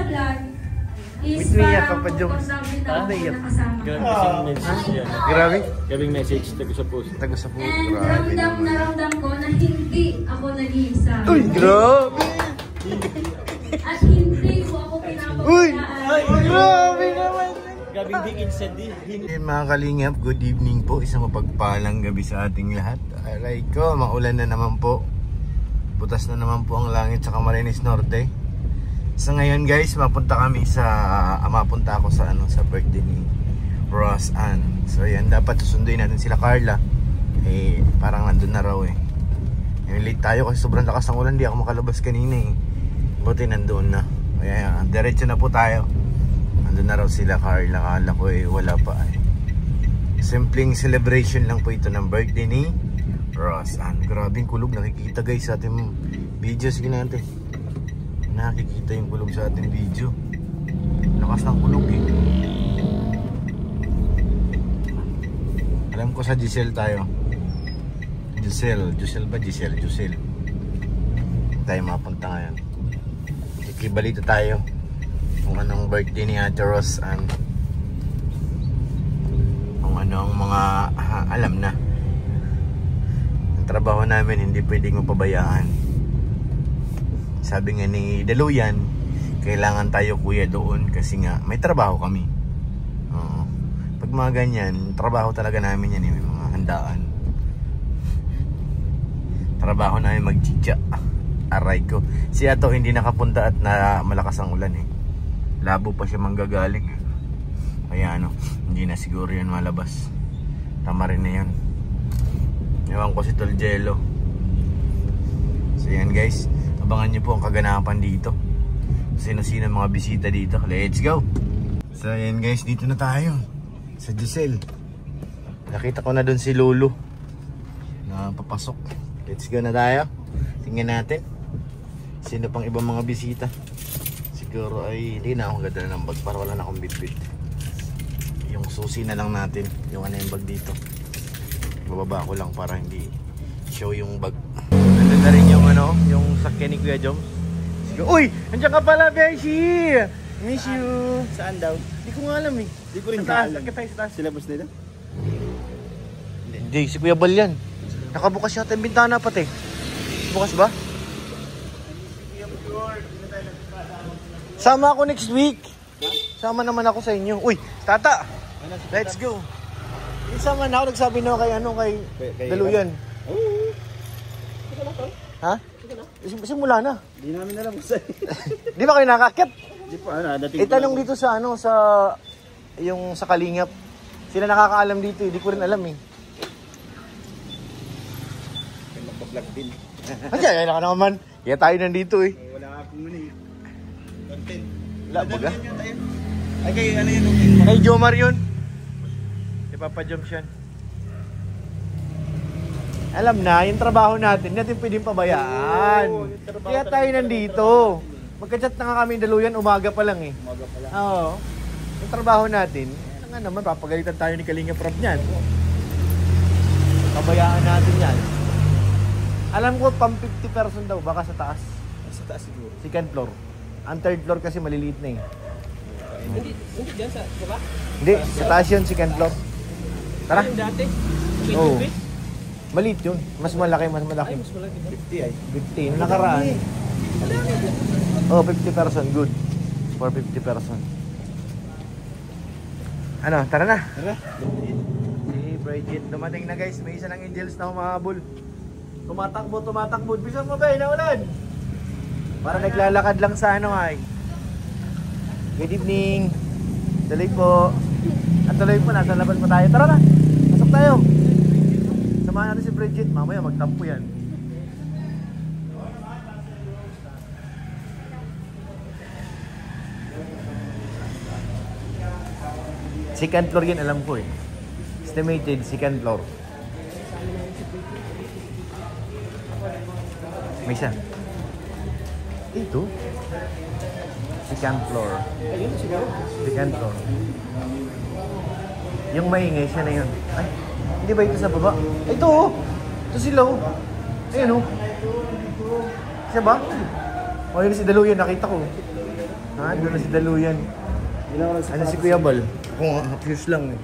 sa vlog is parang komportable na ako nakasama. Grabe kasing message yan. Grabe? Grabing message, tago sa post. Taga sa puso. And Grabe ramdam naman. na ramdam ko na hindi ako nag-iisa. Uy, grabe! At hindi ko ako Uy! pinapabayaan. Grabe naman! Grabing di insed din. Mga kalingap, good evening po. Isang mapagpalang gabi sa ating lahat. Aray ko, maulan na naman po. Butas na naman po ang langit sa Camarines Norte. So ngayon guys, mapunta ako sa birthday ni Ross Ann. So yan, dapat susunduin natin sila Carla. Eh, parang nandun na raw eh. Late tayo kasi sobrang lakas ng ulan, di ako makalabas kanina eh. Buti nandun na. Kaya diretso na po tayo. Nandun na raw sila Carla. Kala ko eh, wala pa eh. Simpleng celebration lang po ito ng birthday ni Ross Ann. Grabing kulog, nakikita guys sa ating video. Sige natin. Nakikita yung kulog sa ating video. Lakas ng kulog eh. Alam ko sa Giselle tayo. Giselle tayo mapunta ngayon. Ikibalita tayo kung anong birthday ni Ate Ross Ann. Kung anong mga alam na. Ang trabaho namin hindi pwedeng mapabayaan. Sabi nga ni Daluyan, kailangan tayo kuya doon kasi nga may trabaho kami. Oo. Pag mga ganyan, trabaho talaga namin yan, may mga handaan. Trabaho namin mag-chicha. Aray ko. Si Ato hindi nakapunta at na malakas ang ulan eh. Labo pa siya manggagaling. Kaya hindi na siguro yan malabas. Tama rin na yan. Ewan ko si Toljelo. So yan guys, abangan nyo po ang kaganapan dito. Sino-sino mga bisita dito. Let's go! So yan guys, dito na tayo sa Giselle. Nakita ko na dun si Lolo na papasok. Let's go na tayo. Tingnan natin sino pang ibang mga bisita. Siguro ay hindi na akong ganda ng bag para wala na akong bitbit. Yung susi na lang natin. Yung yung bag dito. Bababa ko lang para hindi show yung bag. Nandun na rin yung sakyan ni Kuya Joms. Sige, uy! Andiyan ka pala, Beshi! Miss you! Saan daw? Hindi ko nga alam eh. Hindi ko rin sa taas, alam. sa taas. Sila boss nila? Hindi, si Kuya Bal yan. Nakabukas yata yung bintana pati. Bukas ba? Sama ako next week. Sama naman ako sa inyo. Uy, Tata! Let's go! Isama na ako, nagsabi na kay Daluyan. Oo. Ha? Simula na. Hindi namin alam kung saan. Di ba kayo nakakit? Hindi pa, dating Itanong dito sa yung sa Kalingap. Sila nakakaalam dito, hindi ko rin alam eh. Magpa-vlog din. Kaya na ka naman. Kaya tayo nandito eh. Wala akong content. Wala baga. Ay kayo, ano yun? Kay Jomar yun. Si Papa Joms yan. Alam na, yung trabaho natin, natin pwedeng pabayaan. Kaya tayo nandito. Magka-chat na nga kami Daluyan, umaga pa lang eh. Umaga pa lang. Oo. Yung trabaho natin, nga naman, papagalitan tayo ni Kalinga Prab niyan. Pabayaan natin yan. Alam ko, pang 50% daw, baka sa taas. Sa taas siguro. Second floor. Ang third floor kasi maliliit na eh. Hindi dyan sa baba? Hindi, sa taas yun, second floor. Tara. Yung dati? Oo. Maliit yun. Mas malaki, mas malaki. Ay, mas malaki. 50 ay. 50. Nung nakaraan. Oh, 50%. Good. For 50%. Ano, tara na. Tara. Si Bridget, dumating na guys. May isa ng angels na humahabol. Tumatakbo. Bisa mo ba, naulan? Para naglalakad lang sa ay. Good evening. Tuloy po. At tuloy po, nasa labas pa tayo. Tara na. Pasok tayo. Samahan natin si Bridget. Mamaya magtampo yan. Second floor yan, alam ko eh. Estimated second floor. May isa. Ito. Second floor. Ayun, siguro. Second floor. Yung maingay siya na yun. Ay, hindi ba ito sa baba? Ay, ito oh. Ito sila oh. Ayun oh. Siya ba? O yun si Daluyan, nakita ko. Ha? Doon na si Daluyan. Ano si Kuya Bal? Kung fuse lang eh.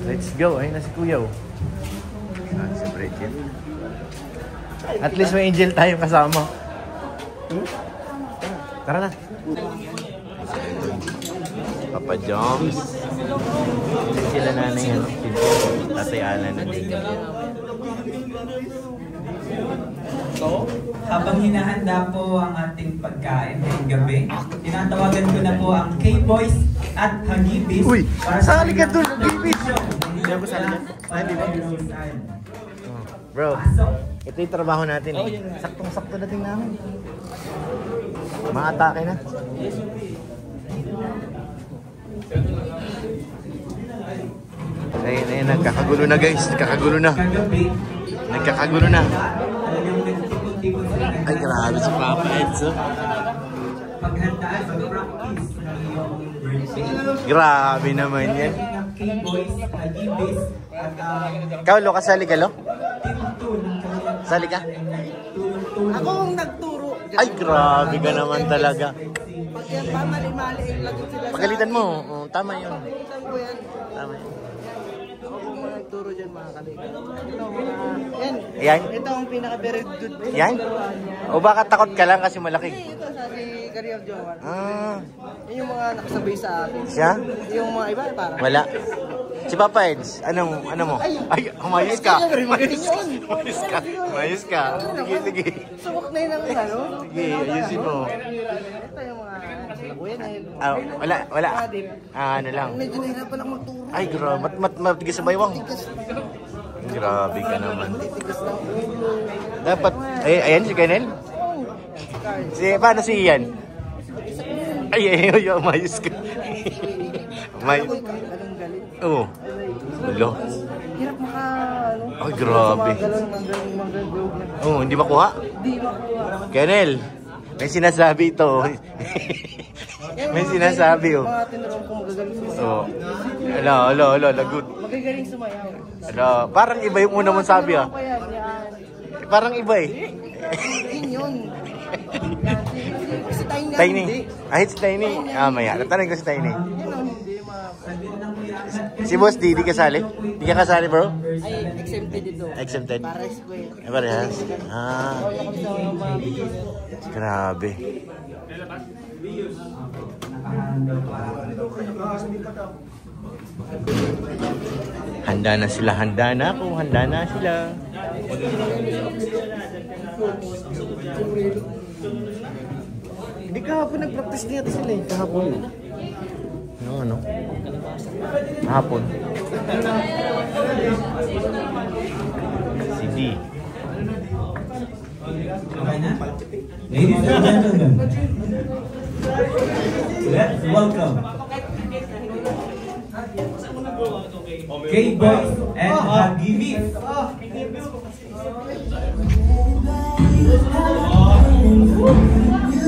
Let's go. Ayun na si Kuya. Si Bridget. At least may angel tayong kasama. Tara na. Papa Joms. Sila nanay ano. Tatay Alan nandito. So, habang hinahanda po ang ating pagkain ngayong gabi, tinatawagan ko na po ang K-Boys at Hagibis. Uy! Sali ka dun! Hagibis! Hindi ako sali ka? Bro, ito yung trabaho natin eh. Saktong-sakto natin namin. Maatake na. Ayun, nagkakagulo na guys. Nagkakagulo na. Nagkakagulo na. Ay, grabe si Papa Eds. Paghandaan, mag-practice ng iyong birthday. Grabe naman yan. K-Boys, Hagibis, at Kaulo, kasali ka lo? Team 2 ng kanilang Sali ka? tulong-tulong. Ako ang nagturo. Ay, grabe ka naman talaga. Pag yan pa, mali-mali, lagi sila sa... Pagalitan mo. Oh, tama yun. Pagalitan ko yan. Tama yun. Ako po mga nagturo dyan mga kalikan. Ito mga... Yan. Yan? Ito ang pinaka-very good. Yan? O baka takot ka lang kasi malaki? Ito sa si Career Jowan. Ah, Yan yung mga nakasabay sa akin. siya? Yung mga iba, parang... Wala. Si Papa Eds, ano mo? Ay, umayos ka. Umayos ka. Umayos ka. Umayos ka. Sige, sige. Subok na yun ang ano. Sige, ayusin mo. Ito yung mga... Sila kuya na yun. Ah, wala. Ah, ano lang. Medyo nahirapan ako magturo. Ay, grabe. Matigas sa baywang. Grabe ka naman. Tigas ng ulo. Dapat, ayan si Kenel. Paano si Ian? Ay, umayos ka. Umayos. Anong galing? Oo. Ulo. Hirap maka... Ano? Ay, grabe. Manggaling. Oo, hindi makuha. Di makuha. Kenel, may sinasabi ito. May sinasabi oh. Mga tinurong ko magagaling sumayaw. Oo. Ala, lagot. Magagaling sumayaw. Ala, parang iba yung una mong sabi ah. Kaya yan. Parang iba eh. Yun yun. Si Tiny. Tiny. Ah, si Tiny. Ah, maya. Tatanong ko si Tiny. Yun ang hindi Si Boss D, di kasali? Di ka kasali bro? ay exempted ito. Exempted? Para square. Ay, parehas? Ah, grabe. Handa na sila, handa na ako, handa na sila. Hindi kahapon nag-practice niya sila eh. Kahapon. Ano? Hapon. Si D. Okay na? Ladies and gentlemen, let's welcome K-Boys and Hagibis.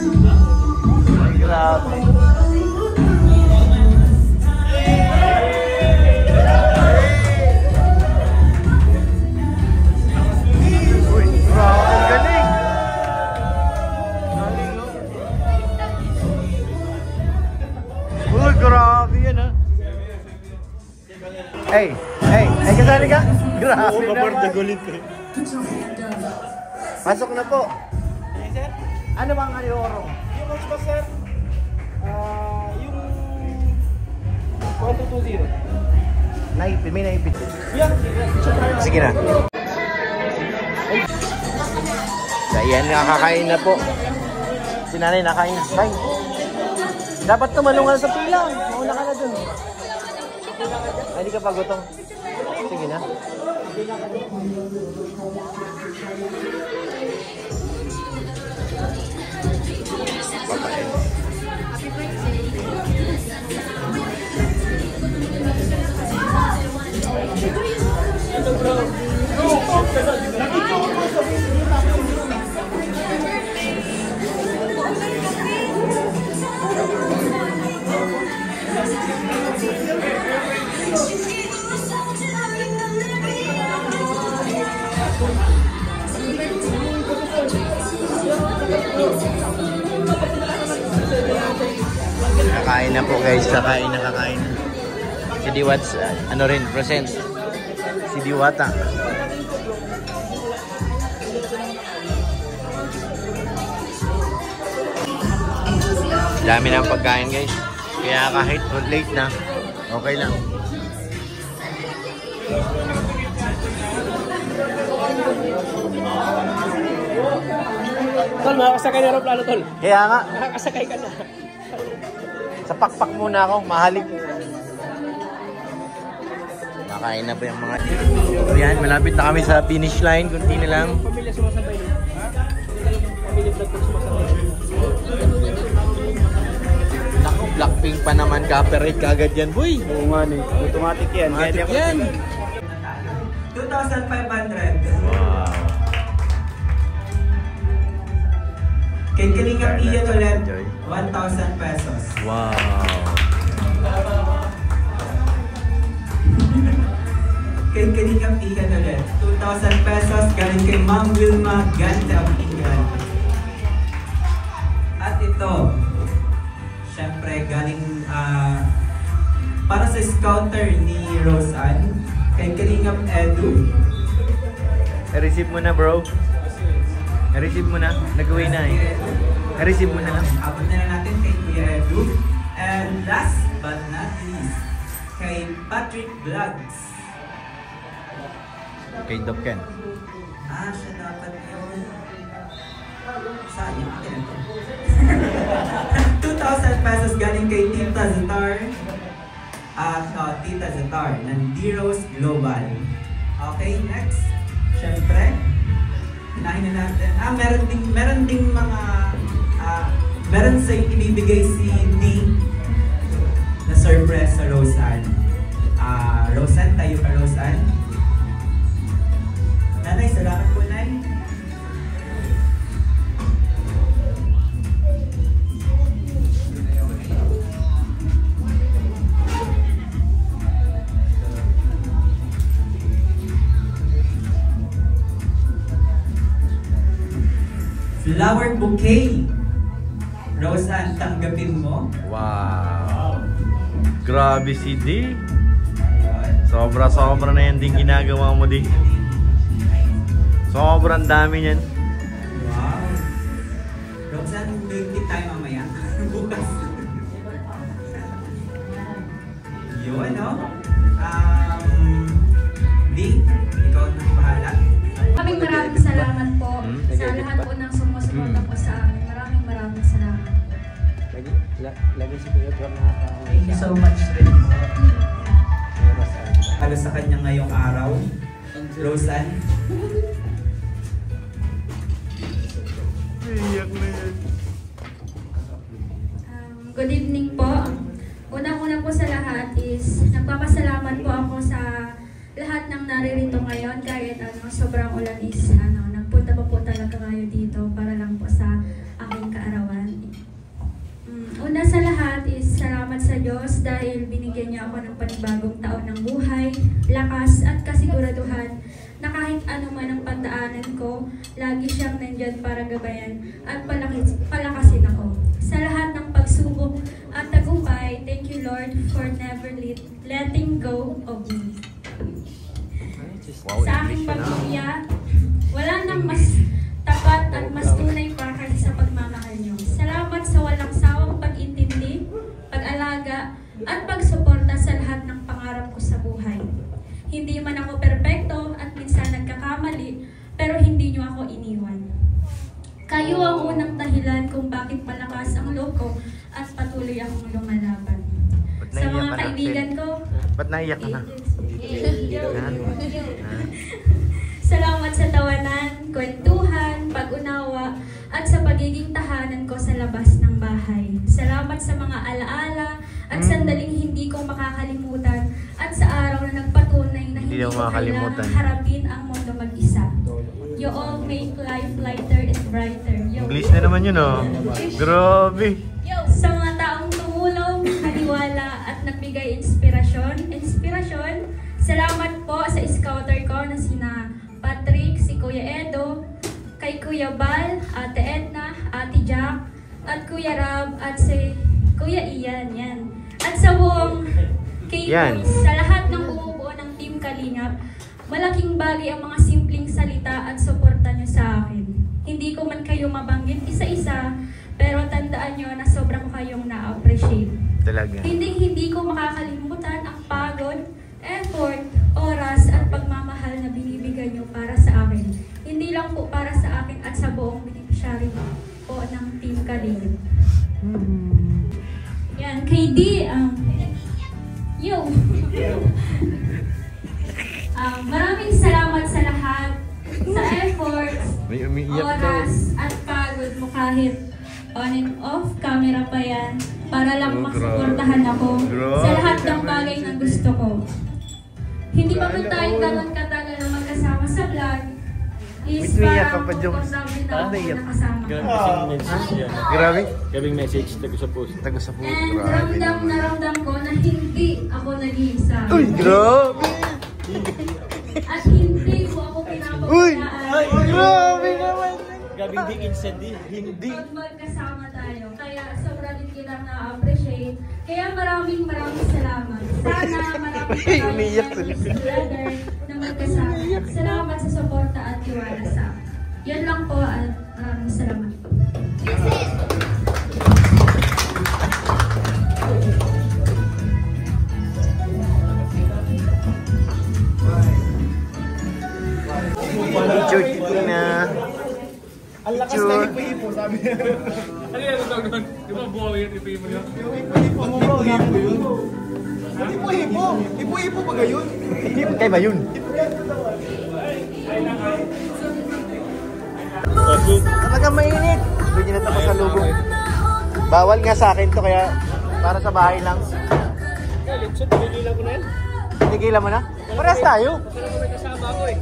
Ay, grabe. Uy, grabe, galing. Uy, grabe yan ha. Hey, kasali ka? Grabe naman. Pasok na po. Ano bang ayorong? Yung mas pa sir, yung 1220. Naipit, may naipit. Yan. Sige na. So, ayan, nakakain na po. Si nanay nakain. Bye. Dapat tumalungan sa pila. Mauna ka na dun. Ay, hindi ka pa gutom. Sige na. Kakain na po guys, kakain na. Si Diwats, ano rin, present. Si Diwata. Dami ng pagkain guys. Kaya kahit late na, okay lang. Tol, makakasakay na aeroplano, Tol. Kaya nga, Makakasakay ka na. sa pakpak muna ako, mahalig. Makain na ba yung mga... Ayan, malapit na kami sa finish line. Kunti na lang. Pamilya sumasabay na. Pamilya vlog ko sumasabay. Naku, Blackpink pa naman. Copyright kagad yan, boy. Oo nga, automatic yan. Automatic yan. 2,500. Wow. Kay Kalingap Ian ulit, 1,000 pesos. Wow. Kay Kalingap Ian ulit, 2,000 pesos galing kay Ma'am Wilma Ganda Pingan. At ito, syempre galing para sa scouter ni Rose Ann, kay Kalingap Edu. I-receive mo na, bro. I-receive mo na. Nag-away na eh. I-receive mo na lang. Abot na lang natin kay Kuya Edu. And last but not least, kay Patrick Vlogs. Kay Doc Ken. Siya dapat yun. Sayang, akin ito. 2,000 pesos galing kay Tita Zatar. Tita Zatar ng D-Rose Global. Okay, next. Siyempre, hinahin na natin. Meron sa ibibigay si D na surprise sa Rose Ann. Rose Ann, tayo ka Rose Ann. Nanay, salamat po, Nay. Flower bouquet. Rose Ann, tanggapin mo. Wow. Grabe si D. Sobra-sobra na yan din ginagawa mo, D. Sobrang dami niyan. Wow. Rose Ann, mag-meet tayo mamaya. Bukas. Yun, no? D, ikaw na bahala. Maraming salamat po sa lahat po ng sumusuporta po sa amin. Maraming salamat. Lagi si Kuya Tuan nakakaawa. Thank you so much rin po. Para sa kanya ngayong araw. Rose Ann. Good evening po. Unang-una po sa lahat is nagpapasalamat po ako sa lahat ng naririto ngayon kahit sobrang ulan is nagpunta pa po talaga kayo dito para lang po sa aking kaarawan. Una sa lahat is salamat sa Diyos dahil binigyan niya ako ng panibagong taon ng buhay, lakas at kasiguraduhan na kahit ano man ang pagdaanan ko, lagi siyang nandyan para gabayan at palakasin ako. Sa lahat ng pagsubok at tagumpay, thank you Lord for never letting go of me. Wow, Sa aking pamilya, wala nang mas tapat at mas tunay pa kaysa sa pagmamahal niyo. Salamat sa walang sawang pag-intindi, pag-alaga, at pagsuporta sa lahat ng pangarap ko sa buhay. Hindi man ako perpekto at minsan nagkakamali, pero hindi niyo ako iniwan. Kayo ang unang dahilan kung bakit malakas ang loob ko at patuloy akong lumalaban. Sa mga kaibigan ko, ba't naiyak ka na? Salamat sa tawanan, kwentuhan, pag-unawa, at sa pagiging tahanan ko sa labas ng bahay. Salamat sa mga alaala at sandaling hindi ko makakalimutan at sa araw na nagpatunay na hindi ko kailangang harapin ang mundo mag-isa. You all make life lighter and brighter. English na naman yun, oh. Grabe. Sa mga taong tumulong, haliwala at nagbigay inspirasyon, salamat po sa scouter ko na sina Patrick, si Kuya Edo, kay Kuya Bal, Ate Edna, Ate Jack, at Kuya Rab, at si Kuya Ian, yan. At sa buong Yan. K-Boys, sa lahat ng bumubuo ng Team Kalingap, malaking bagay ang mga simpleng salita at suporta nyo sa akin. Hindi ko man kayo mabanggit isa-isa, pero tandaan nyo na sobrang kayong na-appreciate. Talaga. Hindi ko makakalimutan ang pagod, effort, oras at pagmamahal na binibigay nyo para sa akin. Hindi lang po para sa akin at sa buong beneficiary po ng Team Kalingap. Yan, KD, yo! Maraming salamat sa lahat, sa efforts, May umiiyak daw. oras, at pagod mo kahit on and off camera pa yan para lang masuportahan ako sa lahat ng bagay na gusto ko. Hindi pa man tayo ganun katagal na magkasama sa vlog, is Umiiyak ka parang pa, Joms. komportable na ako nakasama. Grabe. Gabing message, tago sa post. Taga sa puso. And Grabe ramdam naman. na ramdam ko na hindi ako nag-iisa. Uy, grabe! At hindi ko ako Uy! pinapabayaan. Grabe naman! Gabing di instant di. Hindi. Pag magkasama tayo. Kaya sobrang din kitang na-appreciate. Kaya maraming salamat. Sana marami tayo Umiiyak memories together na magkasama. Salamat sa suporta at tiwala sa akin. Yan lang po at maraming salamat po. Picture dito na. Ang lakas Picture. na ipo-ipo, sabi niya. Ano yan? Ito doon. Di ba buhaw yun? Ipo-ipo yun? Ipo-ipo mo ba? Ipo-ipo. Ipo-ipo ba gayon? Kaya ba yun? Talaga mainit. Bigyan na tapos sa lubong. Bawal nga sa akin to kaya para sa bahay lang. Galit siya, tinigilan ko na yan. Tigilan mo na? Parehas tayo. Kasi naman may kasama ako eh.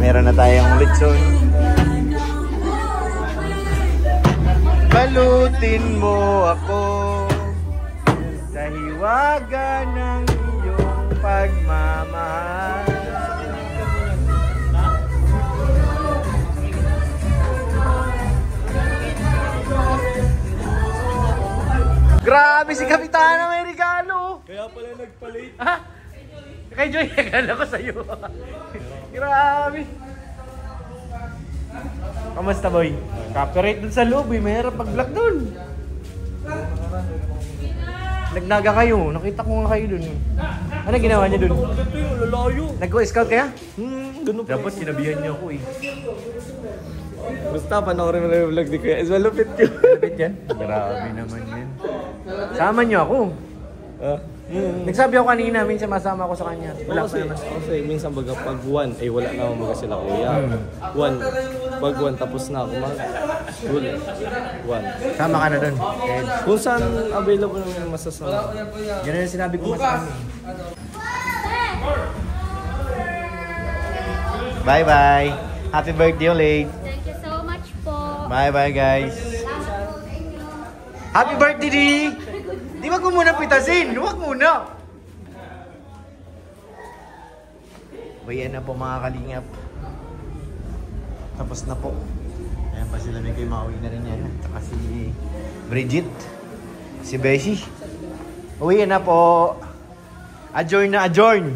Meron na tayong lechon. Balutin mo ako sa hiwaga ng iyong pagmamahal. Grabe si Kapitana, may regalo! Kaya pala nagpalit. Ha? Kay Joy, akala ko sa'yo. Grabe. Kamusta, boy? Copyright dun sa loob, eh. Mahirap pag-block dun. Nagnaga kayo. Nakita ko nga kayo dun. Ano ginawa niya dun? Ito yung lalayo. Nag-go-scout kaya? Ganun pa. Dapat sinabihan niyo ako, eh. Basta panoorin mo na yung vlog ni Kuya. Is malupit yun. Malapit yan? Grabe naman yan. Sama niyo ako. Nagsabi ako kanina, minsan masama ako sa kanya. Wala pa naman. Kasi minsan baga pag 1, ay wala na umaga sila kuya. 1, pag 1 tapos na ako mag-school. 1. Sama ka na dun. Okay. Kung saan available naman yung masasama. Yan na yung sinabi ko mas kami. Bye-bye. Happy birthday ulit. Thank you so much po. Bye-bye, guys. Happy birthday, Di! Di wag mo muna pitasin. Wag muna. Bayan na po mga kalingap. Tapos na po. Ayan pa sila, may kayo mauwi na rin yan. Tsaka si Bridget. Si Beshi. Uwi na po. Adjourn na adjourn.